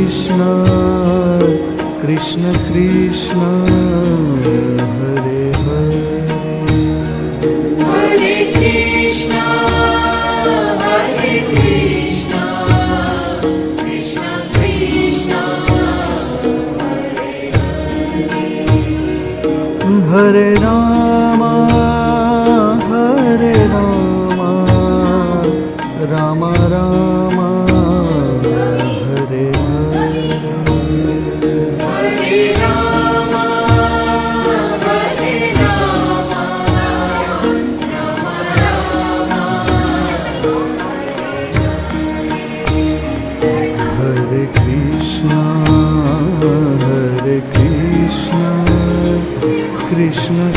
Krishna Krishna Krishna Hare Hare Hare Krishna Krishna Krishna Hare Ram Ram Ram Hare Hare Hare Ram Hare Krishna Krishna Krishna